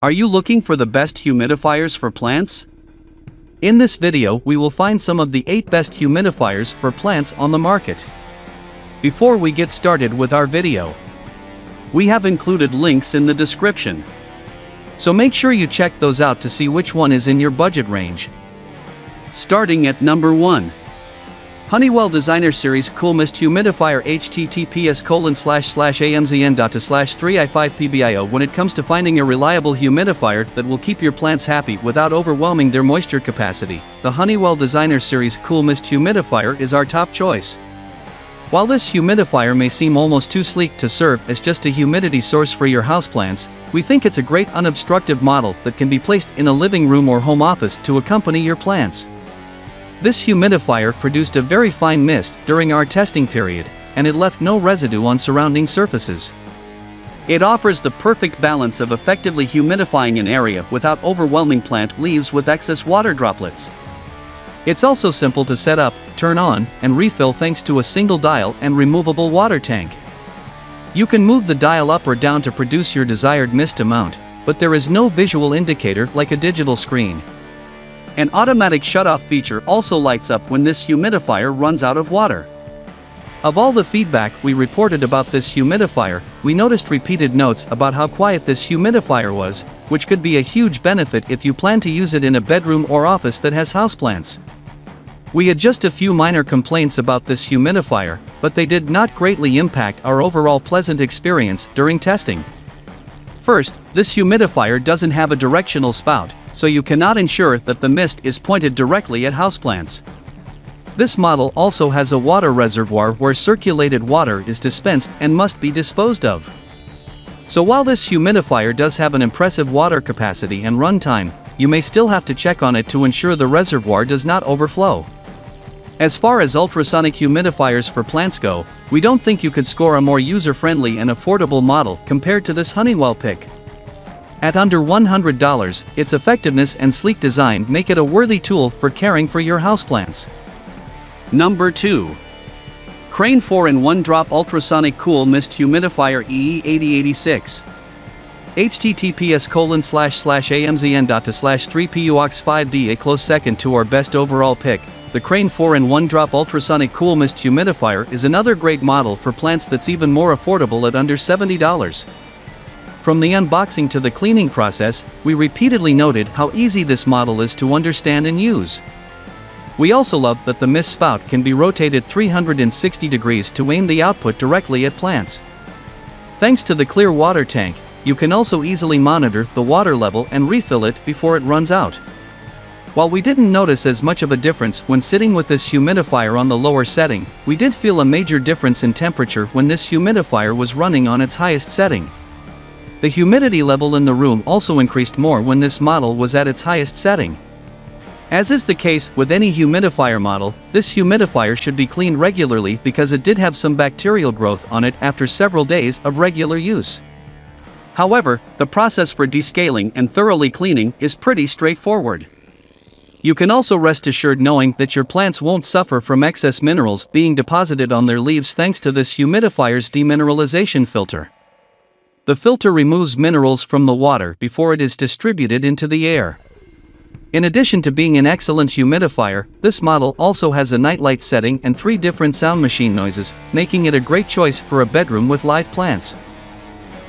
Are you looking for the best humidifiers for plants? In this video we will find some of the 8 best humidifiers for plants on the market. Before we get started with our video, we have included links in the description. So make sure you check those out to see which one is in your budget range. Starting at number 1. Honeywell Designer Series CoolMist Humidifier https://amzn.to/3i5pbio. When it comes to finding a reliable humidifier that will keep your plants happy without overwhelming their moisture capacity, the Honeywell Designer Series CoolMist Humidifier is our top choice. While this humidifier may seem almost too sleek to serve as just a humidity source for your houseplants, we think it's a great unobstructive model that can be placed in a living room or home office to accompany your plants. This humidifier produced a very fine mist during our testing period, and it left no residue on surrounding surfaces. It offers the perfect balance of effectively humidifying an area without overwhelming plant leaves with excess water droplets. It's also simple to set up, turn on, and refill thanks to a single dial and removable water tank. You can move the dial up or down to produce your desired mist amount, but there is no visual indicator like a digital screen. An automatic shutoff feature also lights up when this humidifier runs out of water. Of all the feedback we reported about this humidifier, we noticed repeated notes about how quiet this humidifier was, which could be a huge benefit if you plan to use it in a bedroom or office that has houseplants. We had just a few minor complaints about this humidifier, but they did not greatly impact our overall pleasant experience during testing. First, this humidifier doesn't have a directional spout, so you cannot ensure that the mist is pointed directly at houseplants. This model also has a water reservoir where circulated water is dispensed and must be disposed of. So while this humidifier does have an impressive water capacity and runtime, you may still have to check on it to ensure the reservoir does not overflow. As far as ultrasonic humidifiers for plants go, we don't think you could score a more user-friendly and affordable model compared to this Honeywell pick. At under $100, its effectiveness and sleek design make it a worthy tool for caring for your houseplants. Number 2. Crane 4-in-1 Drop Ultrasonic Cool Mist Humidifier EE8086. https://amzn.to/3puox5d. A close second to our best overall pick, the Crane 4-in-1 Drop Ultrasonic Cool Mist Humidifier is another great model for plants that's even more affordable at under $70. From the unboxing to the cleaning process, we repeatedly noted how easy this model is to understand and use. We also love that the mist spout can be rotated 360 degrees to aim the output directly at plants. Thanks to the clear water tank, you can also easily monitor the water level and refill it before it runs out. While we didn't notice as much of a difference when sitting with this humidifier on the lower setting, we did feel a major difference in temperature when this humidifier was running on its highest setting. The humidity level in the room also increased more when this model was at its highest setting. As is the case with any humidifier model, this humidifier should be cleaned regularly because it did have some bacterial growth on it after several days of regular use. However, the process for descaling and thoroughly cleaning is pretty straightforward. You can also rest assured knowing that your plants won't suffer from excess minerals being deposited on their leaves thanks to this humidifier's demineralization filter. The filter removes minerals from the water before it is distributed into the air. In addition to being an excellent humidifier, this model also has a nightlight setting and 3 different sound machine noises, making it a great choice for a bedroom with live plants.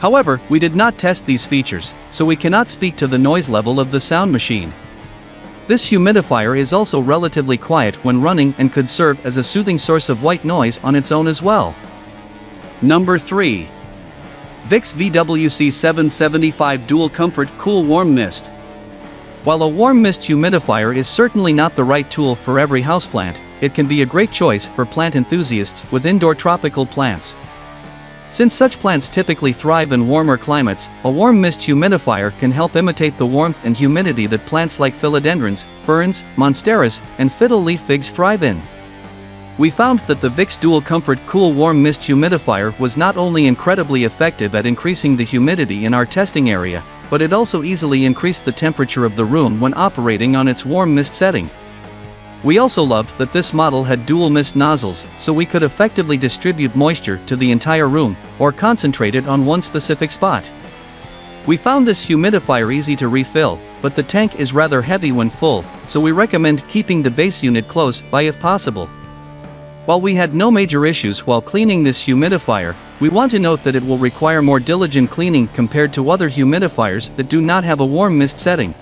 However, we did not test these features, so we cannot speak to the noise level of the sound machine. This humidifier is also relatively quiet when running and could serve as a soothing source of white noise on its own as well. Number 3. Vicks VWC775 Dual Comfort Cool Warm Mist. While a warm mist humidifier is certainly not the right tool for every houseplant, it can be a great choice for plant enthusiasts with indoor tropical plants. Since such plants typically thrive in warmer climates, a warm mist humidifier can help imitate the warmth and humidity that plants like philodendrons, ferns, monsteras, and fiddle leaf figs thrive in. We found that the Vicks Dual Comfort Cool Warm Mist Humidifier was not only incredibly effective at increasing the humidity in our testing area, but it also easily increased the temperature of the room when operating on its warm mist setting. We also loved that this model had dual mist nozzles, so we could effectively distribute moisture to the entire room, or concentrate it on one specific spot. We found this humidifier easy to refill, but the tank is rather heavy when full, so we recommend keeping the base unit close by if possible. While we had no major issues while cleaning this humidifier, we want to note that it will require more diligent cleaning compared to other humidifiers that do not have a warm mist setting.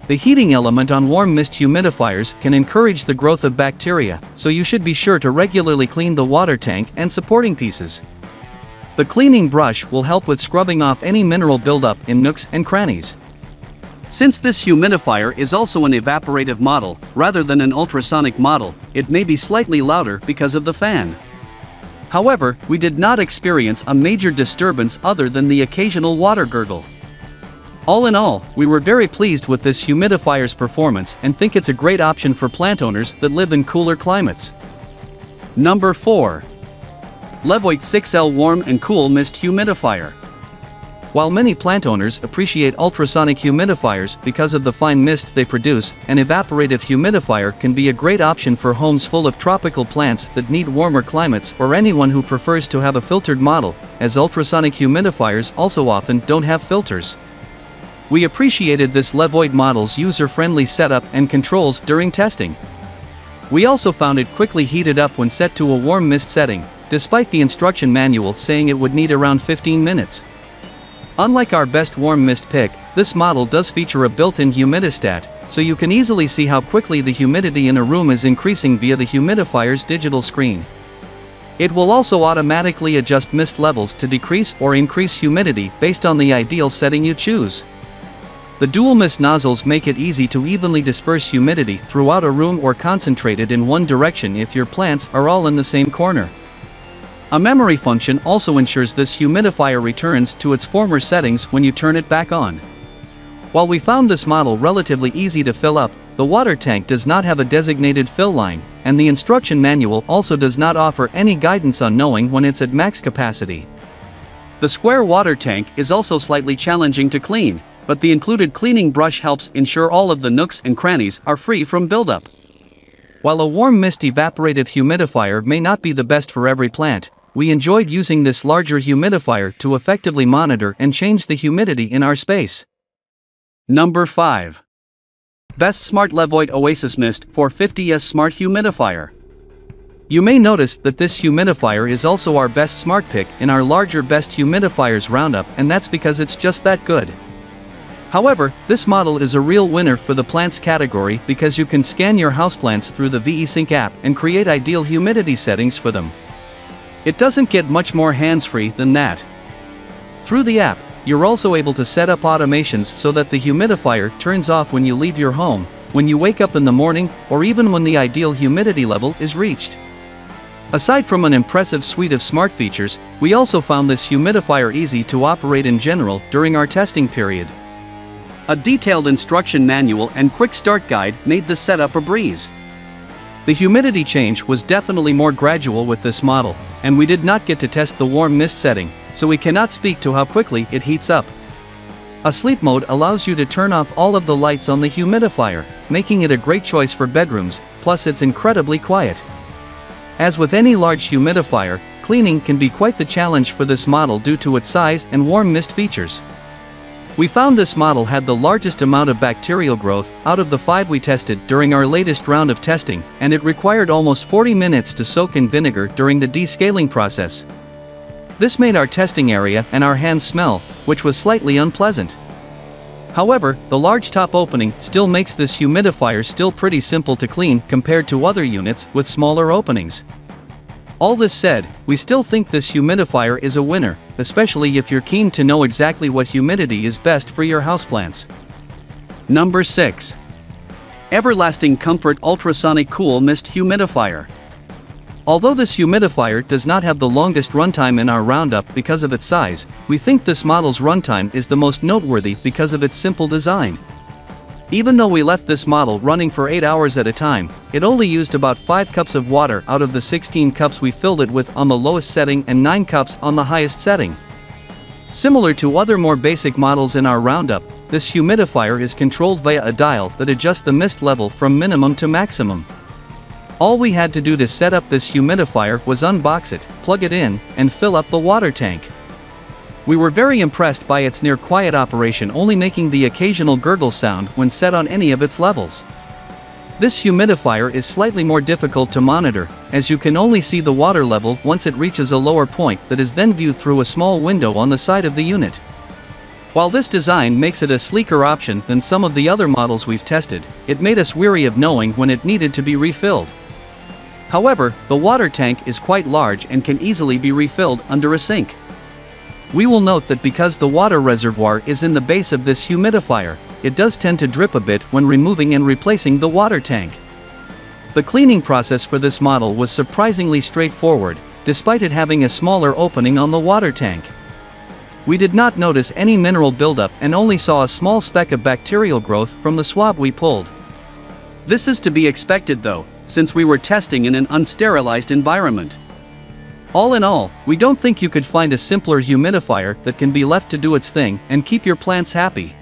The heating element on warm mist humidifiers can encourage the growth of bacteria, so you should be sure to regularly clean the water tank and supporting pieces. The cleaning brush will help with scrubbing off any mineral buildup in nooks and crannies. Since this humidifier is also an evaporative model, rather than an ultrasonic model, it may be slightly louder because of the fan. However, we did not experience a major disturbance other than the occasional water gurgle. All in all, we were very pleased with this humidifier's performance and think it's a great option for plant owners that live in cooler climates. Number 4. Levoit 6L Warm and Cool Mist Humidifier. While many plant owners appreciate ultrasonic humidifiers because of the fine mist they produce, an evaporative humidifier can be a great option for homes full of tropical plants that need warmer climates or anyone who prefers to have a filtered model, as ultrasonic humidifiers also often don't have filters. We appreciated this Levoit model's user-friendly setup and controls during testing. We also found it quickly heated up when set to a warm mist setting, despite the instruction manual saying it would need around 15 minutes. Unlike our best warm mist pick, this model does feature a built-in humidistat, so you can easily see how quickly the humidity in a room is increasing via the humidifier's digital screen. It will also automatically adjust mist levels to decrease or increase humidity based on the ideal setting you choose. The dual mist nozzles make it easy to evenly disperse humidity throughout a room or concentrate it in one direction if your plants are all in the same corner. A memory function also ensures this humidifier returns to its former settings when you turn it back on. While we found this model relatively easy to fill up, the water tank does not have a designated fill line, and the instruction manual also does not offer any guidance on knowing when it's at max capacity. The square water tank is also slightly challenging to clean, but the included cleaning brush helps ensure all of the nooks and crannies are free from buildup. While a warm mist evaporative humidifier may not be the best for every plant, we enjoyed using this larger humidifier to effectively monitor and change the humidity in our space. Number 5. Best SmartLEVOIT OasisMist 450S Smart Humidifier. You may notice that this humidifier is also our best smart pick in our larger best humidifiers roundup, and that's because it's just that good. However, this model is a real winner for the plants category because you can scan your houseplants through the VESync app and create ideal humidity settings for them. It doesn't get much more hands-free than that. Through the app, you're also able to set up automations so that the humidifier turns off when you leave your home, when you wake up in the morning, or even when the ideal humidity level is reached. Aside from an impressive suite of smart features, we also found this humidifier easy to operate in general during our testing period. A detailed instruction manual and quick start guide made the setup a breeze. The humidity change was definitely more gradual with this model, and we did not get to test the warm mist setting, so we cannot speak to how quickly it heats up. A sleep mode allows you to turn off all of the lights on the humidifier, making it a great choice for bedrooms, plus it's incredibly quiet. As with any large humidifier, cleaning can be quite the challenge for this model due to its size and warm mist features. We found this model had the largest amount of bacterial growth out of the 5 we tested during our latest round of testing, and it required almost 40 minutes to soak in vinegar during the descaling process. This made our testing area and our hands smell, which was slightly unpleasant. However, the large top opening still makes this humidifier still pretty simple to clean compared to other units with smaller openings. All this said, we still think this humidifier is a winner, especially if you're keen to know exactly what humidity is best for your houseplants. Number 6. Everlasting Comfort Ultrasonic Cool Mist Humidifier. Although this humidifier does not have the longest runtime in our roundup because of its size, we think this model's runtime is the most noteworthy because of its simple design. Even though we left this model running for 8 hours at a time, it only used about 5 cups of water out of the 16 cups we filled it with on the lowest setting and 9 cups on the highest setting. Similar to other more basic models in our roundup, this humidifier is controlled via a dial that adjusts the mist level from minimum to maximum. All we had to do to set up this humidifier was unbox it, plug it in, and fill up the water tank. We were very impressed by its near-quiet operation, only making the occasional gurgle sound when set on any of its levels. This humidifier is slightly more difficult to monitor, as you can only see the water level once it reaches a lower point that is then viewed through a small window on the side of the unit. While this design makes it a sleeker option than some of the other models we've tested, it made us weary of knowing when it needed to be refilled. However, the water tank is quite large and can easily be refilled under a sink. We will note that because the water reservoir is in the base of this humidifier, it does tend to drip a bit when removing and replacing the water tank. The cleaning process for this model was surprisingly straightforward, despite it having a smaller opening on the water tank. We did not notice any mineral buildup and only saw a small speck of bacterial growth from the swab we pulled. This is to be expected though, since we were testing in an unsterilized environment. All in all, we don't think you could find a simpler humidifier that can be left to do its thing and keep your plants happy.